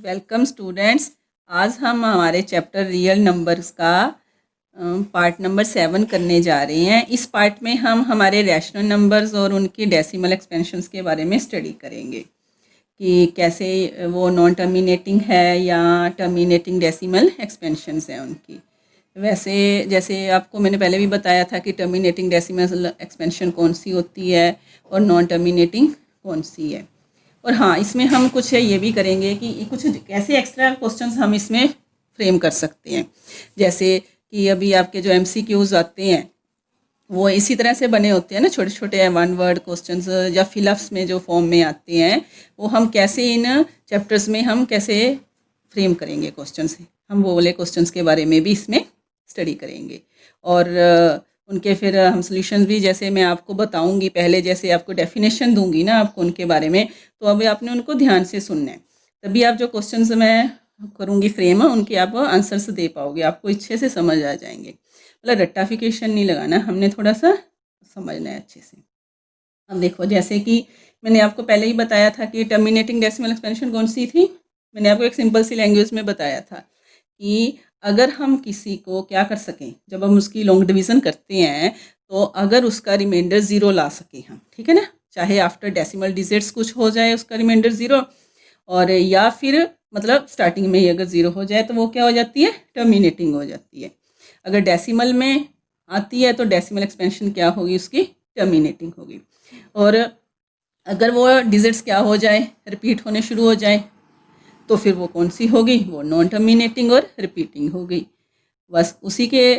Welcome students. आज हम हमारे चैप्टर रियल नंबर्स का पार्ट नंबर 7 करने जा रहे हैं। इस पार्ट में हम हमारे रैशनल नंबर्स और उनकी डेसिमल एक्सपेंशंस के बारे में स्टडी करेंगे कि कैसे वो नॉन टर्मिनेटिंग है या टर्मिनेटिंग डेसिमल एक्सपेंशंस हैं उनकी। वैसे जैसे आपको मैंने पहले भी बताया था कि टर्मिनेटिंग डेसिमल एक्सपेंशन कौन सी होती है और नॉन टर्मिनेटिंग कौन सी है। और हाँ, इसमें हम कुछ ये भी करेंगे कि कुछ कैसे एक्स्ट्रा क्वेश्चंस हम इसमें फ्रेम कर सकते हैं। जैसे कि अभी आपके जो MCQs आते हैं वो इसी तरह से बने होते हैं ना, छोटे छोटे 1 वर्ड क्वेश्चंस या फिलअप्स में जो फॉर्म में आते हैं, वो हम कैसे इन चैप्टर्स में हम कैसे फ्रेम करेंगे क्वेश्चंस। हम वो वाले क्वेश्चंस के बारे में भी इसमें स्टडी करेंगे और उनके फिर हम सॉल्यूशंस भी जैसे मैं आपको बताऊंगी। पहले जैसे आपको डेफिनेशन दूंगी ना आपको उनके बारे में, तो अभी आपने उनको ध्यान से सुनना है, तभी आप जो क्वेश्चंस मैं करूंगी फ्रेम उनके आप आंसर्स दे पाओगे, आपको अच्छे से समझ आ जाएंगे। मतलब रट्टाफिकेशन नहीं लगाना, हमने थोड़ा सा समझना है अच्छे से। अब देखो, जैसे कि मैंने आपको पहले ही बताया था कि टर्मिनेटिंग डेसिमल एक्सपेंशन कौन सी थी। मैंने आपको एक सिंपल सी लैंग्वेज में बताया था कि अगर हम किसी को क्या कर सकें, जब हम उसकी लॉन्ग डिवीज़न करते हैं तो अगर उसका रिमाइंडर 0 ला सकें हम, ठीक है ना, चाहे आफ्टर डेसिमल डिजिट्स कुछ हो जाए उसका रिमाइंडर 0, और या फिर मतलब स्टार्टिंग में ही अगर 0 हो जाए तो वो क्या हो जाती है, टर्मिनेटिंग हो जाती है। अगर डेसिमल में आती है तो डेसिमल एक्सपेंशन क्या होगी, उसकी टर्मिनेटिंग होगी। और अगर वो डिजिट्स क्या हो जाए, रिपीट होने शुरू हो जाए, तो फिर वो कौन सी होगी, वो नॉन टर्मिनेटिंग और रिपीटिंग हो गई। बस उसी के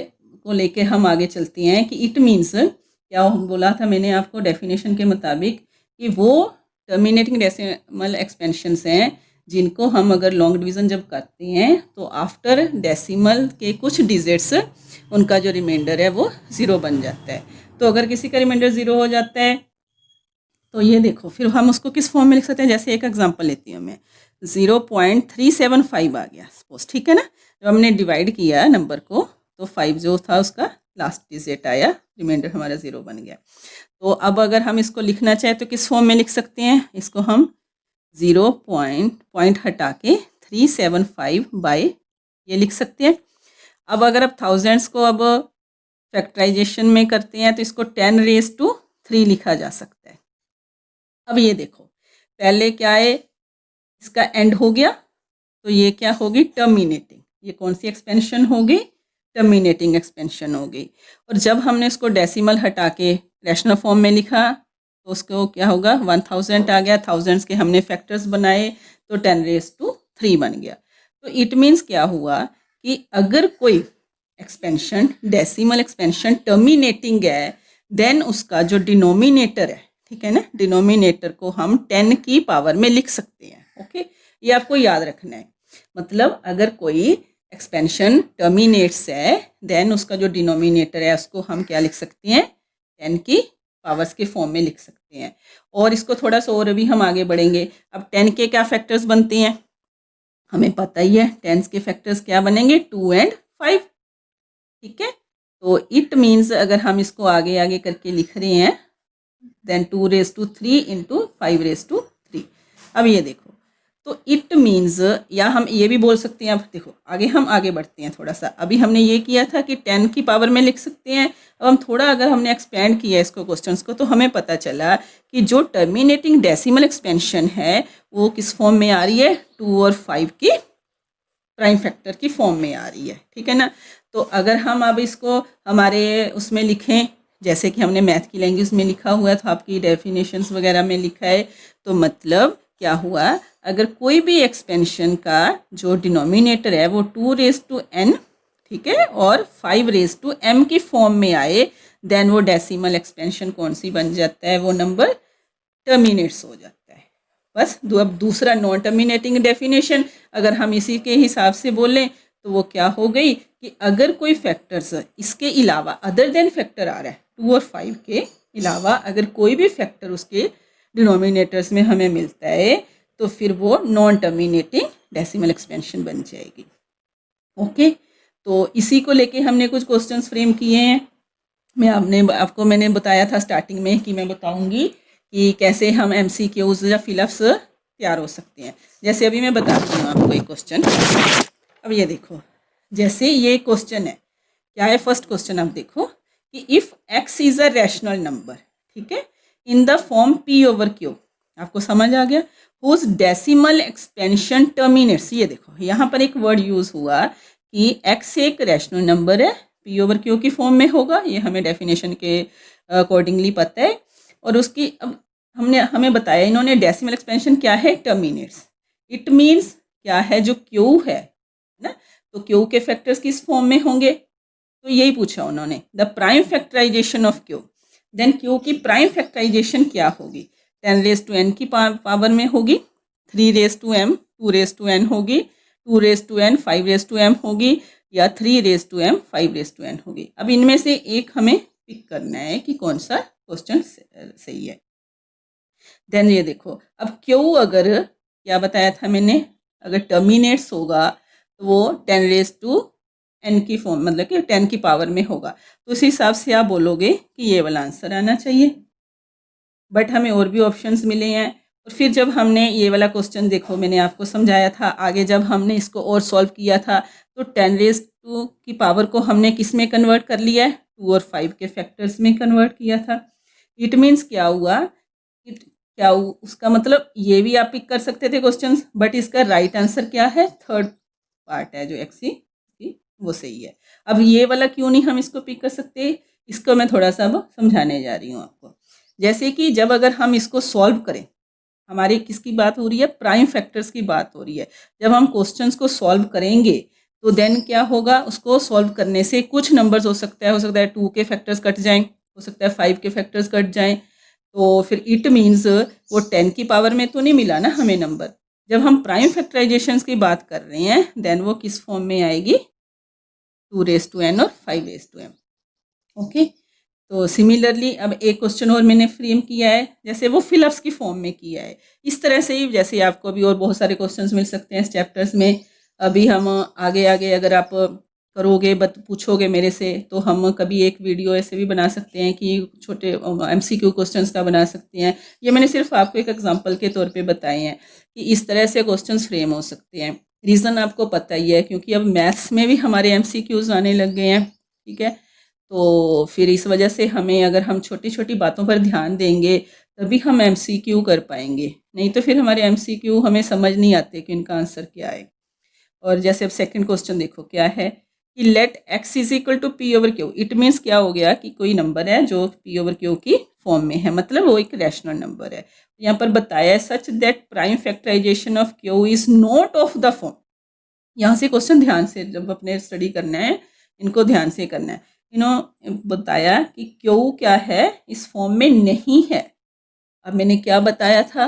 को लेके हम आगे चलते हैं कि इट मीन्स क्या बोला था मैंने आपको डेफिनेशन के मुताबिक कि वो टर्मिनेटिंग डेसिमल एक्सपेंशंस हैं जिनको हम अगर लॉन्ग डिवीज़न जब करते हैं तो आफ्टर डेसिमल के कुछ डिजिट्स उनका जो रिमाइंडर है वो 0 बन जाता है। तो अगर किसी का रिमाइंडर 0 हो जाता है तो ये देखो, फिर हम उसको किस फॉर्म में लिख सकते हैं। जैसे एक एग्जांपल लेती हूँ मैं, 0.375 आ गया सपोज, ठीक है ना। जब हमने डिवाइड किया नंबर को तो 5 जो था उसका लास्ट डिजिट आया, रिमाइंडर हमारा 0 बन गया। तो अब अगर हम इसको लिखना चाहें तो किस फॉर्म में लिख सकते हैं, इसको हम 0 पॉइंट हटा के 375 बाय ये लिख सकते हैं। अब अगर आप थाउजेंड्स को अब फैक्टराइजेशन में करते हैं तो इसको 10⁻³ लिखा जा सकता है। अब ये देखो, पहले क्या है, इसका एंड हो गया तो ये क्या होगी, टर्मिनेटिंग। ये कौन सी एक्सपेंशन होगी, टर्मिनेटिंग एक्सपेंशन होगी। और जब हमने इसको डेसिमल हटा के रैशनल फॉर्म में लिखा तो उसको क्या होगा, 1000 आ गया। थाउजेंड्स के हमने फैक्टर्स बनाए तो 10⁻³ बन गया। तो इट मीन्स क्या हुआ कि अगर कोई एक्सपेंशन डेसिमल एक्सपेंशन टर्मिनेटिंग है देन उसका जो डिनोमिनेटर है, ठीक है ना, डिनोमिनेटर को हम 10 की पावर में लिख सकते हैं। ओके, ये आपको याद रखना है। मतलब अगर कोई एक्सपेंशन टर्मिनेट्स है देन उसका जो डिनोमिनेटर है उसको हम क्या लिख सकते हैं, 10 की पावर्स के फॉर्म में लिख सकते हैं। और इसको थोड़ा सा और अभी हम आगे बढ़ेंगे। अब 10 के क्या फैक्टर्स बनते हैं, हमें पता ही है 10 के फैक्टर्स क्या बनेंगे, 2 और 5, ठीक है। तो इट मीन्स अगर हम इसको आगे आगे करके लिख रहे हैं देन 2⁻³ इंटू 5⁻3। अब ये देखो, तो इट मीन्स, या हम ये भी बोल सकते हैं, अब देखो आगे हम आगे बढ़ते हैं थोड़ा सा। अभी हमने ये किया था कि 10 की पावर में लिख सकते हैं। अब हम थोड़ा अगर हमने एक्सपेंड किया इसको क्वेश्चंस को तो हमें पता चला कि जो टर्मिनेटिंग डेसिमल एक्सपेंशन है वो किस फॉर्म में आ रही है, 2 और 5 की प्राइम फैक्टर की फॉर्म में आ रही है, ठीक है ना। तो अगर हम अब इसको हमारे उसमें लिखें जैसे कि हमने मैथ की लैंग्वेज में लिखा हुआ है, तो आपकी डेफिनेशंस वगैरह में लिखा है, तो मतलब क्या हुआ, अगर कोई भी एक्सपेंशन का जो डिनोमिनेटर है वो 2⁻n, ठीक है, और 5⁻m की फॉर्म में आए देन वो डेसिमल एक्सपेंशन कौन सी बन जाता है, वो नंबर टर्मिनेट्स हो जाता है। बस अब दूसरा नॉन टर्मिनेटिंग डेफिनेशन अगर हम इसी के हिसाब से बोलें तो वो क्या हो गई कि अगर कोई फैक्टर्स इसके अलावा अदर देन फैक्टर आ रहा है 2 और 5 के अलावा, अगर कोई भी फैक्टर उसके डिनोमिनेटर्स में हमें मिलता है तो फिर वो नॉन टर्मिनेटिंग डेसिमल एक्सपेंशन बन जाएगी। ओके, तो इसी को लेके हमने कुछ क्वेश्चंस फ्रेम किए हैं। मैंने बताया था स्टार्टिंग में कि मैं बताऊंगी कि कैसे हम MCQs या फिलअप्स तैयार हो सकते हैं। जैसे अभी मैं बताती हूँ आपको एक क्वेश्चन। अब ये देखो, जैसे ये क्वेश्चन है, क्या है फर्स्ट क्वेश्चन, आप देखो कि if x is a rational number, ठीक है, इन the form p over q, आपको समझ आ गया, हुज डेसिमल एक्सपेंशन टर्मिनेट्स। ये देखो यहाँ पर एक वर्ड यूज हुआ कि x एक रैशनल नंबर है, p ओवर q की फॉर्म में होगा, ये हमें डेफिनेशन के अकॉर्डिंगली पता है। और उसकी अब हमें बताया इन्होंने डेसिमल एक्सपेंशन क्या है, टर्मिनेट्स। इट मीन्स क्या है, जो q है ना, तो q के फैक्टर्स किस फॉर्म में होंगे, तो यही पूछा उन्होंने, the prime factorization of q। Then q की प्राइम फैक्टराइजेशन क्या होगी, 10 रेज टू n की पावर में होगी, 3 raise to m, 2 raise to n होगी, 2 raise to n, 5 raise to m होगी, या 3 raise to m, 5 raise to n होगी। अब इनमें से एक हमें पिक करना है कि कौन सा क्वेश्चन सही है। देन ये देखो, अब q अगर क्या बताया था मैंने, अगर टर्मिनेट्स होगा तो वो 10 रेज टू n की फॉर्म, मतलब कि 10 की पावर में होगा, तो उस हिसाब से आप बोलोगे कि ये वाला आंसर आना चाहिए। बट हमें और भी ऑप्शंस मिले हैं। और फिर जब हमने ये वाला क्वेश्चन, देखो मैंने आपको समझाया था, आगे जब हमने इसको और सॉल्व किया था तो 10 रेज टू की पावर को हमने किस में कन्वर्ट कर लिया है, 2 और 5 के फैक्टर्स में कन्वर्ट किया था। इट मीन्स क्या हुआ, उसका मतलब ये भी आप पिक कर सकते थे क्वेश्चन, बट इसका राइट आंसर क्या है, थर्ड पार्ट है जो एक्सी, वो सही है। अब ये वाला क्यों नहीं हम इसको पिक कर सकते, इसको मैं थोड़ा सा अब समझाने जा रही हूँ आपको। जैसे कि जब अगर हम इसको सॉल्व करें, हमारी किसकी बात हो रही है, प्राइम फैक्टर्स की बात हो रही है। जब हम क्वेश्चंस को सॉल्व करेंगे तो देन क्या होगा, उसको सॉल्व करने से कुछ नंबर्स हो सकता है 2 के फैक्टर्स कट जाएं, हो सकता है 5 के फैक्टर्स कट जाएं, तो फिर इट मीन्स वो 10 की पावर में तो नहीं मिला ना हमें नंबर। जब हम प्राइम फैक्टराइजेशन की बात कर रहे हैं देन वो किस फॉर्म में आएगी, 2 रेज टू n और 5 रेज टू m। ओके, तो सिमिलरली अब एक क्वेश्चन और मैंने फ्रेम किया है, जैसे वो फिलअप्स की फॉर्म में किया है। इस तरह से ही जैसे आपको अभी और बहुत सारे क्वेश्चंस मिल सकते हैं इस चैप्टर्स में। अभी हम आगे आगे अगर आप करोगे, पूछोगे मेरे से, तो हम कभी एक वीडियो ऐसे भी बना सकते हैं कि छोटे MCQ क्वेश्चंस का बना सकते हैं। ये मैंने सिर्फ आपको एक एग्जांपल के तौर पे बताए हैं कि इस तरह से क्वेश्चंस फ्रेम हो सकते हैं। रीज़न आपको पता ही है, क्योंकि अब मैथ्स में भी हमारे MCQs आने लग गए हैं, ठीक है। तो फिर इस वजह से हमें, अगर हम छोटी छोटी बातों पर ध्यान देंगे तभी हम MCQ कर पाएंगे, नहीं तो फिर हमारे MCQ हमें समझ नहीं आते कि इनका आंसर क्या है। और जैसे अब सेकंड क्वेश्चन देखो क्या है कि let x is equal to p over q. It means क्या हो गया कि कोई नंबर है जो p ओवर क्यू की फॉर्म में है, मतलब वो एक रैशनल नंबर है। यहाँ पर बताया है such that prime factorization of q is not of the form. यहाँ से क्वेश्चन ध्यान से जब अपने स्टडी करना है, इनको ध्यान से करना है। इन्होंने बताया कि q क्या है, इस फॉर्म में नहीं है। अब मैंने क्या बताया था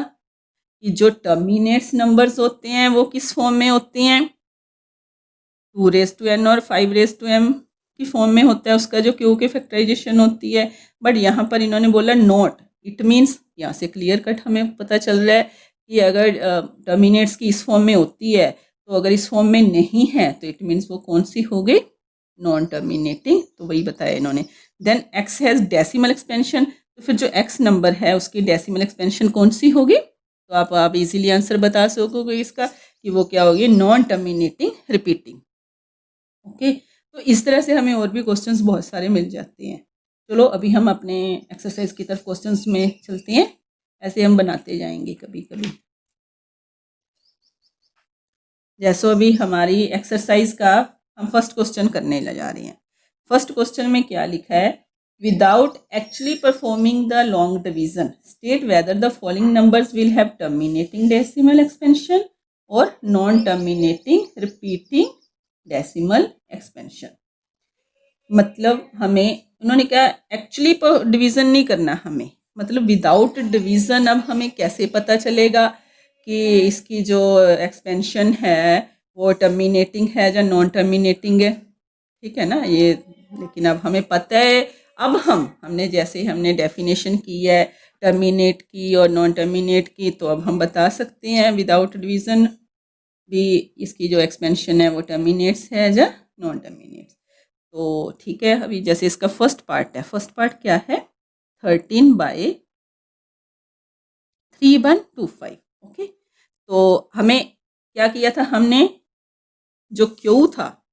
कि जो टर्मिनेट्स नंबर्स होते हैं वो किस फॉर्म में होते हैं, 2 रेज टू n और 5 रेज टू m की फॉर्म में होता है, उसका जो q की फैक्टराइजेशन होती है। बट यहाँ पर इन्होंने बोला नॉट, इट मीन्स यहाँ से क्लियर कट हमें पता चल रहा है कि अगर टर्मिनेट्स की इस फॉर्म में होती है, तो अगर इस फॉर्म में नहीं है तो इट मीन्स वो कौन सी हो गई, नॉन टर्मिनेटिंग। तो वही बताया इन्होंने। Then x has decimal expansion, तो फिर जो x नंबर है उसकी डेसिमल एक्सपेंशन कौन सी होगी, तो आप इजीली आंसर बता सकोगे इसका कि वो क्या होगी, नॉन टर्मिनेटिंग रिपीटिंग। ओके, तो इस तरह से हमें और भी क्वेश्चंस बहुत सारे मिल जाते हैं। चलो अभी हम अपने एक्सरसाइज की तरफ क्वेश्चंस में चलते हैं, ऐसे हम बनाते जाएंगे कभी कभी। जैसे अभी हमारी एक्सरसाइज का हम फर्स्ट क्वेश्चन करने जा रहे हैं। फर्स्ट क्वेश्चन में क्या लिखा है, without actually performing the long division state whether the following numbers will have terminating decimal expansion और non terminating repeating decimal expansion. मतलब हमें उन्होंने क्या, एक्चुअली डिवीज़न नहीं करना हमें, मतलब विदाउट डिवीज़न अब हमें कैसे पता चलेगा कि इसकी जो एक्सपेंशन है वो टर्मिनेटिंग है या नॉन टर्मिनेटिंग है, ठीक है ना ये। लेकिन अब हमें पता है, अब हमने जैसे हमने डेफिनेशन की है टर्मिनेट की और नॉन टर्मिनेट की, तो अब हम बता सकते हैं विदाउट डिवीज़न भी इसकी जो एक्सपेंशन है वो टर्मिनेट्स है या नॉन टर्मिनेट्स। तो ठीक है, अभी जैसे इसका फर्स्ट पार्ट है, फर्स्ट पार्ट क्या है, 13/3125। ओके, तो हमें क्या किया था, हमने जो क्यू था,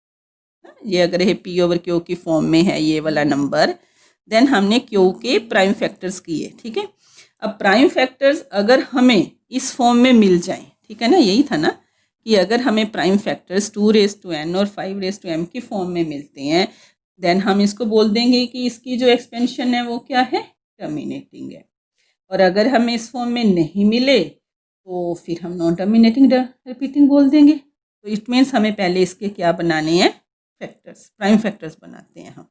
ये अगर ये पी ओवर क्यू की फॉर्म में है ये वाला नंबर, देन हमने क्यू के प्राइम फैक्टर्स किए, ठीक है। अब प्राइम फैक्टर्स अगर हमें इस फॉर्म में मिल जाएं, ठीक है ना, यही था ना कि अगर हमें प्राइम फैक्टर्स 2n और 5m की फॉर्म में मिलते हैं, देन हम इसको बोल देंगे कि इसकी जो एक्सपेंशन है वो क्या है, टर्मिनेटिंग है। और अगर हमें इस फॉर्म में नहीं मिले तो फिर हम नॉन टर्मिनेटिंग रिपीटिंग बोल देंगे। तो इट मीन्स हमें पहले इसके क्या बनाने हैं, फैक्टर्स, प्राइम फैक्टर्स बनाते हैं हम।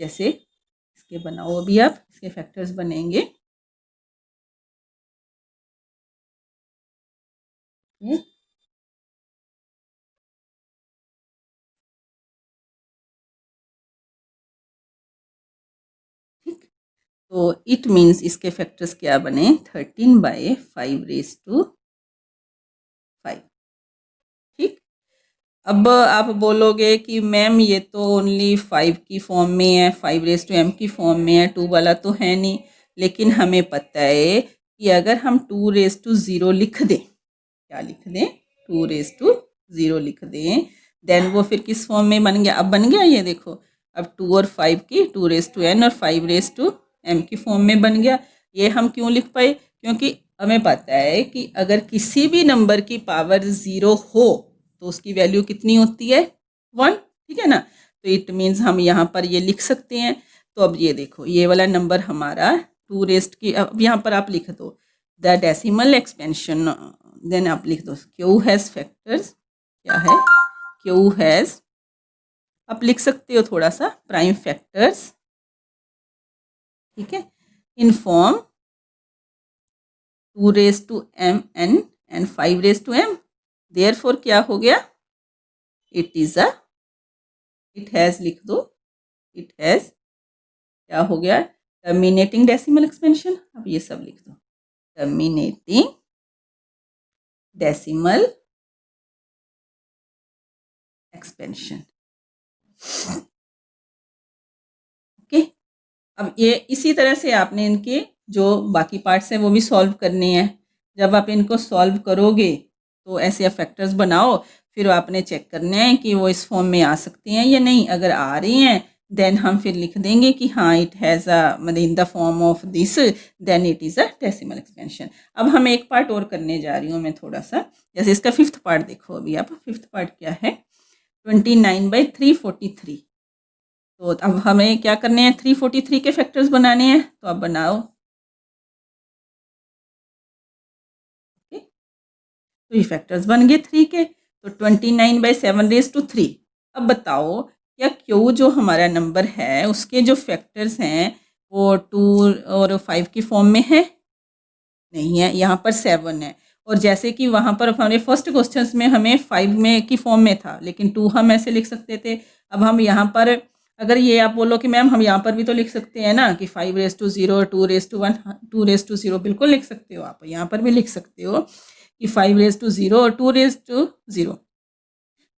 जैसे इसके बनाओ, अभी आप इसके फैक्टर्स बनेंगे। ठीक, तो इट मीन्स इसके फैक्टर्स क्या बने, 13/5⁵5। ठीक, अब आप बोलोगे कि मैम ये तो ओनली 5 की फॉर्म में है, 5m की फॉर्म में है, 2 वाला तो है नहीं। लेकिन हमें पता है कि अगर हम 2⁻0 लिख दें, क्या लिख दें, 2⁻0 लिख दें, देन वो फिर किस फॉर्म में बन गया, अब बन गया ये देखो, अब 2 और 5 की 2n और 5m की फॉर्म में बन गया। ये हम क्यों लिख पाए, क्योंकि हमें पता है कि अगर किसी भी नंबर की पावर 0 हो तो उसकी वैल्यू कितनी होती है, 1, ठीक है ना। तो इट मीन्स हम यहाँ पर ये लिख सकते हैं। तो अब ये देखो, ये वाला नंबर हमारा 2 रेस्ट की, अब यहाँ पर आप लिख दो द डेसिमल एक्सपेंशन, देन आप लिख दो क्यू हैज़ फैक्टर्स, क्या है, क्यू हैज़, आप लिख सकते हो थोड़ा सा, प्राइम फैक्टर्स, ठीक है, in form 2m n and 5m, therefore क्या हो गया, it is a, it has लिख दो, इट हैज क्या हो गया, टर्मिनेटिंग डेसिमल एक्सपेंशन। अब ये सब लिख दो, टर्मिनेटिंग डेसिमल एक्सपेंशन। ओके, अब ये इसी तरह से आपने इनके जो बाकी पार्ट्स हैं वो भी सॉल्व करने हैं। जब आप इनको सॉल्व करोगे तो ऐसे फैक्टर्स बनाओ, फिर आपने चेक करना है कि वो इस फॉर्म में आ सकते हैं या नहीं। अगर आ रही हैं देन हम फिर लिख देंगे कि हाँ इट हैज़ अ, मतलब in the form of this, then it is a decimal expansion. अब हम एक पार्ट और करने जा रही हूँ मैं थोड़ा सा, जैसे इसका 5th पार्ट देखो, अभी आप 5th पार्ट क्या है, 29/343। तो अब हमें क्या करने हैं, 343 के फैक्टर्स बनाने हैं, तो आप बनाओ। तो ये फैक्टर्स बन गए 3 के, तो 29/7⁻3। अब बताओ क्या क्यू जो हमारा नंबर है उसके जो फैक्टर्स हैं वो 2 और 5 की फॉर्म में है, नहीं है, यहाँ पर 7 है। और जैसे कि वहाँ पर हमारे फर्स्ट क्वेश्चन में हमें 5 में की फॉर्म में था, लेकिन 2 हम ऐसे लिख सकते थे। अब हम यहाँ पर अगर ये आप बोलो कि मैम हम यहाँ पर भी तो लिख सकते हैं ना कि 5⁻0 2⁻1, 2⁻0 बिल्कुल लिख सकते हो, आप यहाँ पर भी लिख सकते हो कि 5⁻0 और 2⁻0।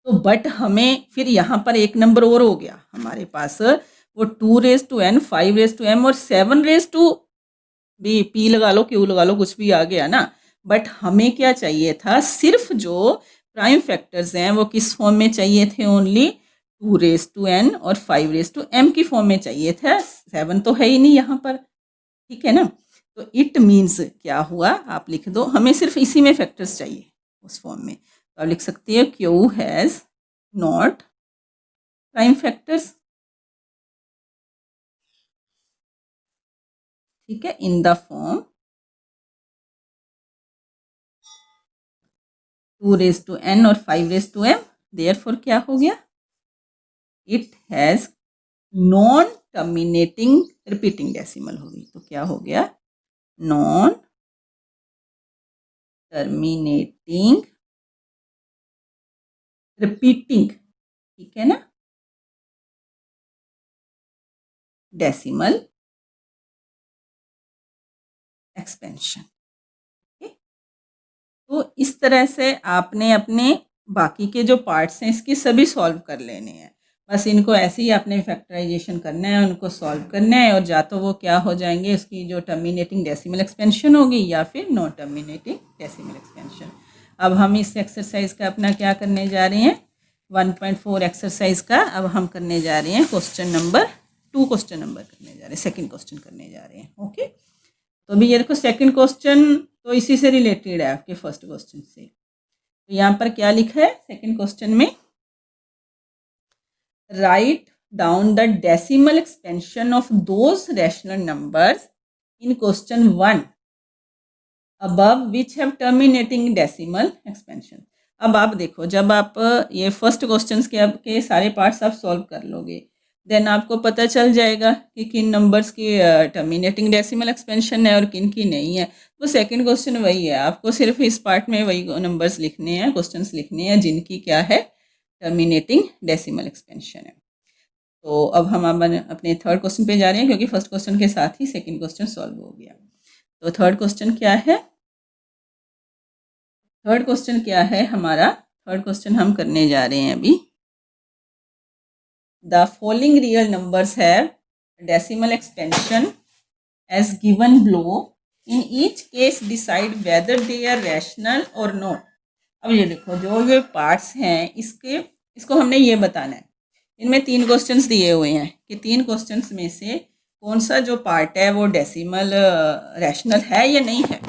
तो बट हमें फिर यहाँ पर एक नंबर और हो गया हमारे पास, वो 2⁻n, 5⁻m और 7⁻, भी पी लगा लो, क्यू लगा लो, कुछ भी आ गया ना। बट हमें क्या चाहिए था, सिर्फ जो प्राइम फैक्टर्स हैं वो किस फॉर्म में चाहिए थे, ओनली 2⁻n और 5⁻m की फॉर्म में चाहिए था। 7 तो है ही नहीं यहाँ पर, ठीक है ना। तो इट मीन्स क्या हुआ, आप लिख दो, हमें सिर्फ इसी में फैक्टर्स चाहिए उस फॉर्म में। तो आप लिख सकते हो Q has not prime factors, ठीक है, इन द फॉर्म 2⁻n और 5⁻m, देयरफॉर क्या हो गया, it has non terminating repeating decimal होगी। तो क्या हो गया, नॉन टर्मिनेटिंग रिपीटिंग, ठीक है ना, डेसिमल एक्सपेंशन। तो इस तरह से आपने अपने बाकी के जो पार्ट्स हैं इसकी सभी सॉल्व कर लेने हैं। बस इनको ऐसे ही आपने फैक्टराइजेशन करना है, उनको सॉल्व करना है, और या तो वो क्या हो जाएंगे, उसकी जो टर्मिनेटिंग डेसिमल एक्सपेंशन होगी या फिर नॉन टर्मिनेटिंग डेसिमल एक्सपेंशन। अब हम इस एक्सरसाइज का अपना क्या करने जा रहे हैं, 1.4 एक्सरसाइज का अब हम करने जा रहे हैं क्वेश्चन नंबर 2 क्वेश्चन नंबर करने जा रहे हैं, सेकंड क्वेश्चन करने जा रहे हैं। ओके, तो अभी ये देखो सेकंड क्वेश्चन तो इसी से रिलेटेड है आपके फर्स्ट क्वेश्चन से। तो यहाँ पर क्या लिखा है सेकंड क्वेश्चन में, write down the decimal expansion of those rational numbers in question 1 above which have terminating decimal expansion. अब आप देखो, जब आप ये फर्स्ट क्वेश्चन के सारे पार्ट्स आप सॉल्व कर लोगे देन आपको पता चल जाएगा कि किन नंबर्स की टर्मिनेटिंग डेसिमल एक्सपेंशन है और किन की नहीं है। तो सेकंड क्वेश्चन वही है, आपको सिर्फ इस पार्ट में वही नंबर्स लिखने हैं, क्वेश्चंस लिखने हैं जिनकी क्या है, टर्मिनेटिंग डेसिमल एक्सपेंशन है। तो अब हम अपने थर्ड क्वेश्चन पे जा रहे हैं क्योंकि फर्स्ट क्वेश्चन के साथ ही सेकंड क्वेश्चन सॉल्व हो गया। तो थर्ड क्वेश्चन क्या है, थर्ड क्वेश्चन क्या है हमारा, थर्ड क्वेश्चन हम करने जा रहे हैं अभी। The following real numbers have decimal expansion as given below. In each case decide whether they are rational or not. अब ये देखो, जो ये पार्ट्स हैं इसको हमने ये बताना है। इनमें 3 क्वेश्चंस दिए हुए हैं कि 3 क्वेश्चंस में से कौन सा जो पार्ट है वो डेसिमल रैशनल है या नहीं है।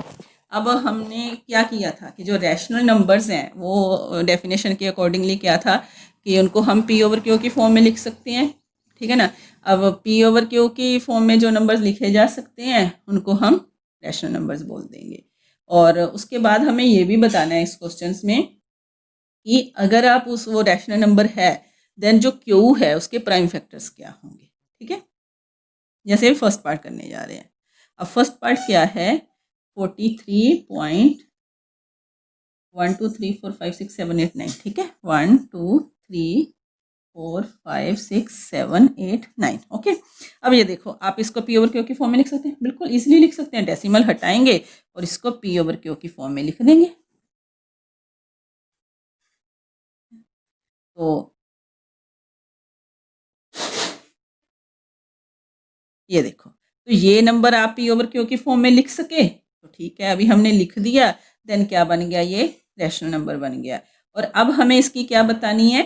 अब हमने क्या किया था कि जो रैशनल नंबर्स हैं वो डेफिनेशन के अकॉर्डिंगली क्या था कि उनको हम पी ओवर क्यू की फॉर्म में लिख सकते हैं, ठीक है ना। अब पी ओवर क्यू की फॉर्म में जो नंबर्स लिखे जा सकते हैं उनको हम रैशनल नंबर्स बोल देंगे। और उसके बाद हमें ये भी बताना है इस क्वेश्चंस में कि अगर आप वो रैशनल नंबर है देन जो क्यू है उसके प्राइम फैक्टर्स क्या होंगे, ठीक है। जैसे फर्स्ट पार्ट करने जा रहे हैं। अब फर्स्ट पार्ट क्या है, 43.1 2 3 4 5 6 7 8 9, ठीक है, 1 2 3 4 5 6 7 8 9। ओके, अब ये देखो, आप इसको पी ओवर क्यू की फॉर्म में लिख सकते हैं, बिल्कुल इजीली लिख सकते हैं। डेसिमल हटाएंगे और इसको पी ओवर क्यू की फॉर्म में लिख देंगे। तो ये देखो, तो ये नंबर आप पी ओवर क्यू की फॉर्म में लिख सके तो ठीक है, अभी हमने लिख दिया, देन क्या बन गया, ये रैशनल नंबर बन गया। और अब हमें इसकी क्या बतानी है,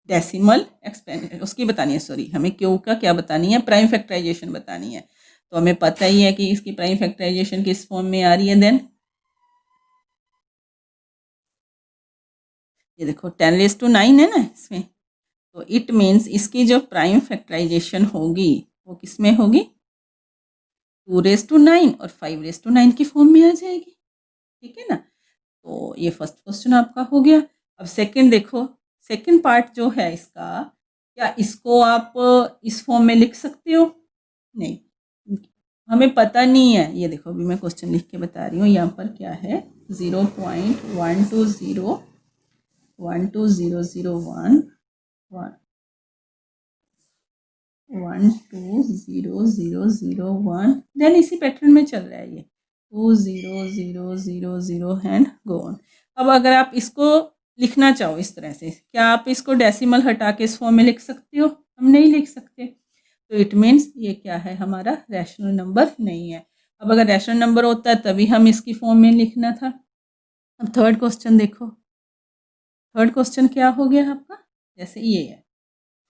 डेसिमल एक्सपेंशन उसकी बतानी है, सॉरी, हमें क्यू का क्या बतानी है, प्राइम फैक्टराइजेशन बतानी है। तो हमें पता ही है कि इसकी प्राइम फैक्टराइजेशन किस फॉर्म में आ रही है। देन ये देखो 10⁻⁹ है ना इसमें, तो इट मीन्स इसकी जो प्राइम फैक्टराइजेशन होगी वो किस में होगी, 2⁹ और 5⁹ की फॉर्म में आ जाएगी, ठीक है ना। तो ये फर्स्ट क्वेश्चन आपका हो गया। अब सेकंड देखो, सेकंड पार्ट जो है इसका, क्या इसको आप इस फॉर्म में लिख सकते हो, नहीं, हमें पता नहीं है। ये देखो, अभी मैं क्वेश्चन लिख के बता रही हूँ, यहाँ पर क्या है 0.120 12001 1200001, देन इसी पैटर्न में चल रहा है ये 2000 एंड गो ऑन। अब अगर आप इसको लिखना चाहो इस तरह से, क्या आप इसको डेसिमल हटा के इस फॉर्म में लिख सकते हो, हम नहीं लिख सकते। तो इट मीन्स ये क्या है, हमारा रैशनल नंबर नहीं है। अब अगर रैशनल नंबर होता तभी हम इसकी फॉर्म में लिखना था। अब थर्ड क्वेश्चन देखो, थर्ड क्वेश्चन क्या हो गया आपका, जैसे ये है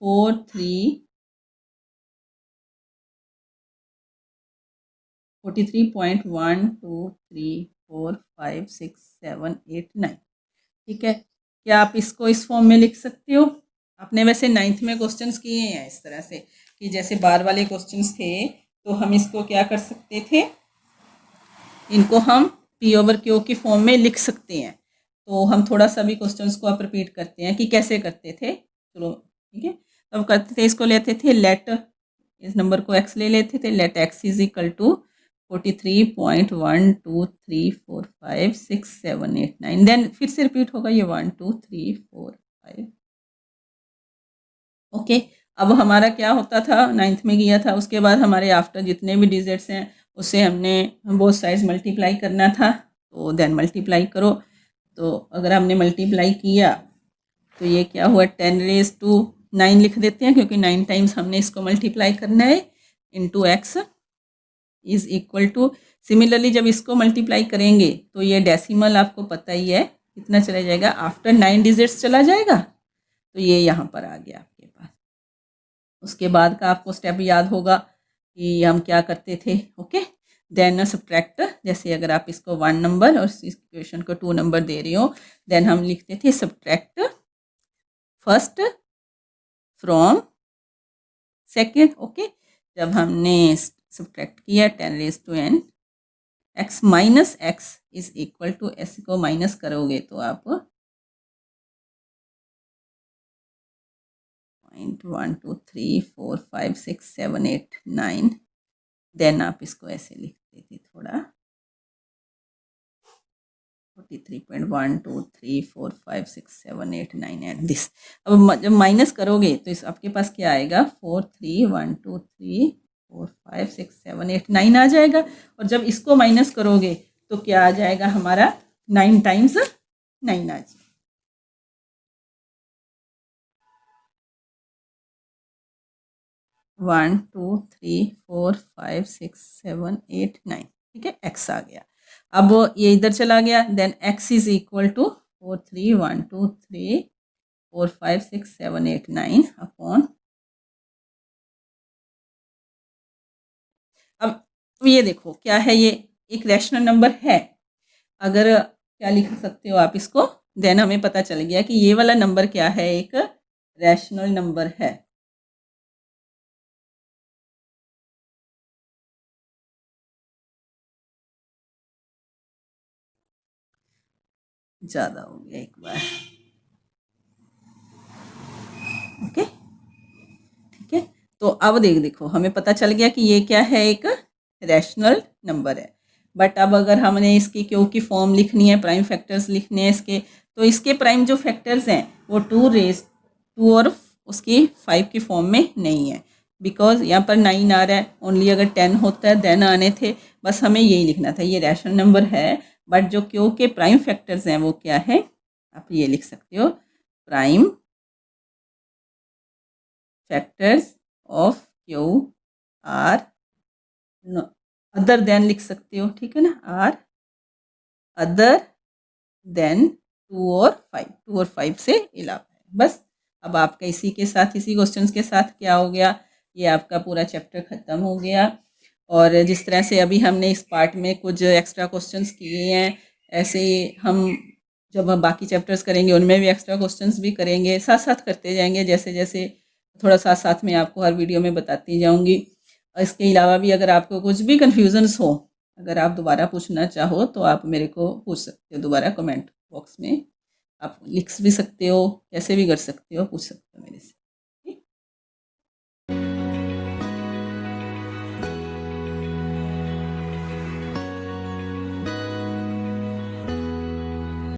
4 3 43.1 2 3 4 5 6 7 8 9, ठीक है। क्या आप इसको इस फॉर्म में लिख सकते हो। आपने वैसे 9th में क्वेश्चंस किए हैं इस तरह से कि जैसे बार वाले क्वेश्चंस थे, तो हम इसको क्या कर सकते थे, इनको हम पी ओवर क्यू की फॉर्म में लिख सकते हैं। तो हम थोड़ा सा भी क्वेश्चंस को आप रिपीट करते हैं कि कैसे करते थे। चलो ठीक है, तो हम करते थे, इसको लेते थे लेट, इस नंबर को x ले लेते थे, let x is equal to 43.123456789, then फिर से रिपीट होगा ये 1 2 3 4 5। ओके, अब हमारा क्या होता था, 9th में किया था, उसके बाद हमारे आफ्टर जितने भी डिजिट्स हैं उससे हमने बोथ साइड्स मल्टीप्लाई करना था। तो देन मल्टीप्लाई करो, तो अगर हमने मल्टीप्लाई किया तो ये क्या हुआ, 10⁻9 लिख देते हैं क्योंकि 9 टाइम्स हमने इसको मल्टीप्लाई करना है, into x is equal to, similarly जब इसको मल्टीप्लाई करेंगे तो ये डेसिमल आपको पता ही है कितना चला जाएगा, आफ्टर 9 डिजिट्स चला जाएगा। तो ये यहाँ पर आ गया आपके पास। उसके बाद का आपको स्टेप याद होगा कि हम क्या करते थे। ओके, देन सब्ट्रैक्ट, जैसे अगर आप इसको 1 नंबर और इस इक्वेशन को 2 नंबर दे रही हो, देन हम लिखते थे subtract first from second. Okay, जब हमने सब्ट्रैक्ट किया 10 raise to n x minus x is equal to, s को माइनस करोगे तो आप 1 2 3 4 5 6 7 8 9, देन आप इसको ऐसे लिखते थे थोड़ा 43.1 2 3 4 5 6 7 8 9 एट दिस। अब जब माइनस करोगे तो इस आपके पास क्या आएगा, 4 3 1 2 3 4 5 6 7 8 9 आ जाएगा। और जब इसको माइनस करोगे तो क्या आ जाएगा हमारा, 9 टाइम्स 9 आ जाएगा। 1 2 3 4 5 6 7 8 9, ठीक है, x आ गया। अब ये इधर चला गया, then x is equal to 4 3 1 2 3 4 5 6 7 8 9 upon, अब ये देखो क्या है, ये एक रैशनल नंबर है। अगर क्या लिख सकते हो आप इसको, देन हमें पता चल गया कि ये वाला नंबर क्या है, एक रैशनल नंबर है। ज़्यादा हो गया एक बार, ओके, ठीक है। तो अब देखो हमें पता चल गया कि ये क्या है, एक रैशनल नंबर है। बट अब अगर हमने इसकी क्यू की फॉर्म लिखनी है, प्राइम फैक्टर्स लिखने हैं इसके, तो इसके प्राइम जो फैक्टर्स हैं वो 2 और उसकी 5 की फॉर्म में नहीं है, बिकॉज यहाँ पर 9 आ रहा है, ओनली अगर 10 होता है देन आने थे। बस हमें यही लिखना था, ये रैशनल नंबर है, बट जो क्यू के प्राइम फैक्टर्स हैं वो क्या है, आप ये लिख सकते हो, prime factors of Q R other than लिख सकते हो, ठीक है ना, आर अदर देन 2 और 5 से अलावा है। बस अब आपका इसी के साथ, इसी क्वेश्चंस के साथ क्या हो गया, ये आपका पूरा चैप्टर ख़त्म हो गया। और जिस तरह से अभी हमने इस पार्ट में कुछ एक्स्ट्रा क्वेश्चंस किए हैं, ऐसे ही हम जब हम बाकी चैप्टर्स करेंगे उनमें भी एक्स्ट्रा क्वेश्चंस भी करेंगे, साथ साथ करते जाएंगे, जैसे जैसे थोड़ा साथ साथ में आपको हर वीडियो में बताती जाऊंगी। और इसके अलावा भी अगर आपको कुछ भी कन्फ्यूजन्स हो, अगर आप दोबारा पूछना चाहो तो आप मेरे को पूछ सकते हो दोबारा, कमेंट बॉक्स में आप लिख भी सकते हो, कैसे भी कर सकते हो, पूछ सकते हो मेरे से।